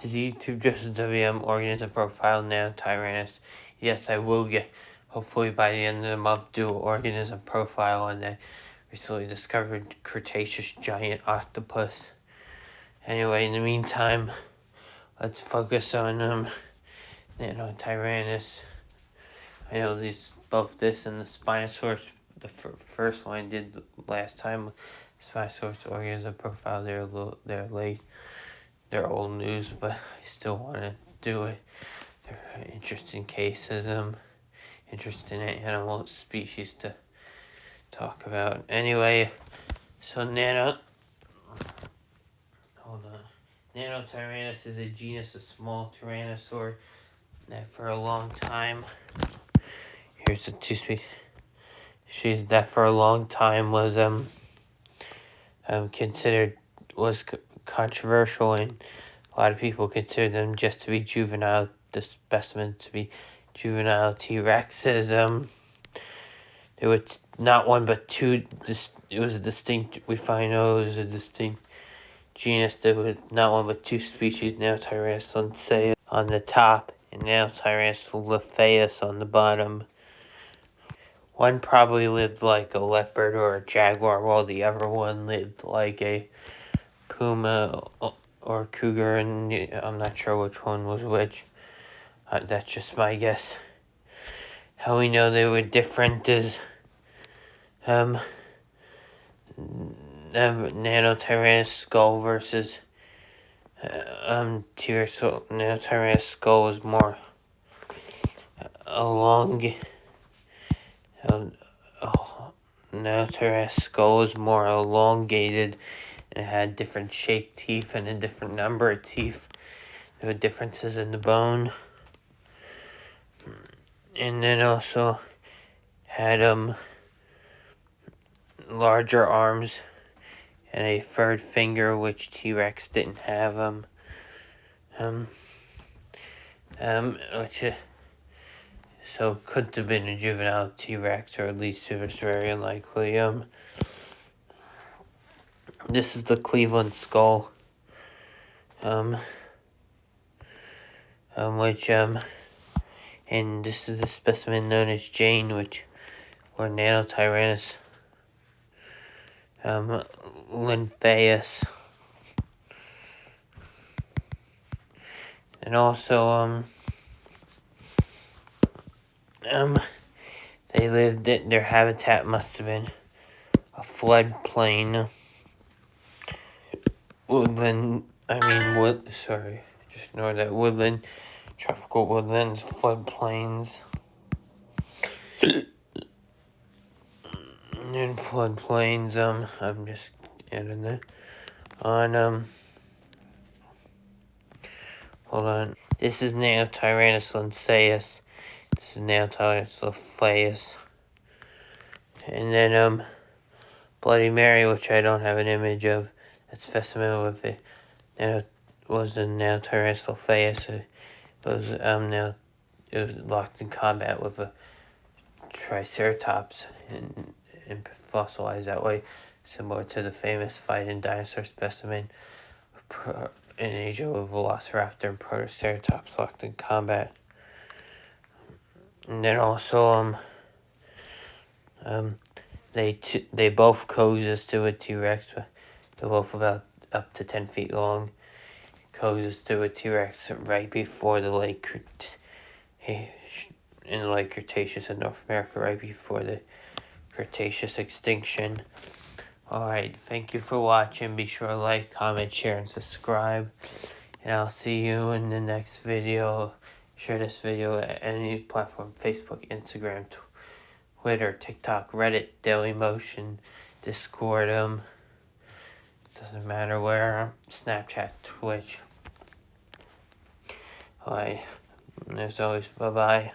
This is YouTube Joseph WM Organism Profile Nanotyrannus. Yes, I will get, hopefully by the end of the month, do an organism profile on that recently discovered Cretaceous giant octopus. Anyway, in the meantime, let's focus on Nanotyrannus. I know both this and the Spinosaurus. The first one I did last time, Spinosaurus organism profile. They're late. They're old news, but I still want to do it. They're interesting cases, interesting animal species to talk about. Anyway, so Nanotyrannus is a genus of small tyrannosaur that for a long time, here's the two species that for a long time was considered controversial, and a lot of people consider them just to be juvenile, the specimen to be juvenile T-Rexes. There were not one but two, it was a distinct, we find out it was a distinct genus. There were not one but two species, Nanotyrannus lanceus on the top and Nanotyrannus lanceus on the bottom. One probably lived like a leopard or a jaguar, while the other one lived like a puma or cougar, and I'm not sure which one was which. That's just my guess. How we know they were different is Nanotyrannus skull versus T-Rex. Nanotyrannus skull was more Nanotyrannus skull was more elongated. It had different shaped teeth and a different number of teeth. There were differences in the bone. And then also had larger arms and a third finger, which T-Rex didn't have. So could have been a juvenile T-Rex, or at least it was very unlikely. This is the Cleveland skull, and this is the specimen known as Jane, or Nanotyrannus lanceus. And also, they lived in, their habitat must have been a floodplain. Woodland, just ignore that. Woodland, tropical woodlands, floodplains. And floodplains, I'm just adding that on, hold on. This is Nanotyrannus lanceus. This is Nanotyrannus lanceus. And then, Bloody Mary, which I don't have an image of, that specimen with it, was the Nanotyrannus lanceus. It was locked in combat with a Triceratops and fossilized that way, similar to the famous fight in dinosaur specimen in Asia with Velociraptor and Protoceratops locked in combat. And then also, they both coexist to a T-Rex, but they're both about up to 10 feet long. Coexist to a T-Rex right before the in the late Cretaceous in North America, right before the Cretaceous extinction. Alright, thank you for watching. Be sure to like, comment, share, and subscribe. And I'll see you in the next video. Share this video at any platform: Facebook, Instagram, Twitter, TikTok, Reddit, Dailymotion, Discord, doesn't matter where, Snapchat, Twitch. Alright, as always, bye-bye.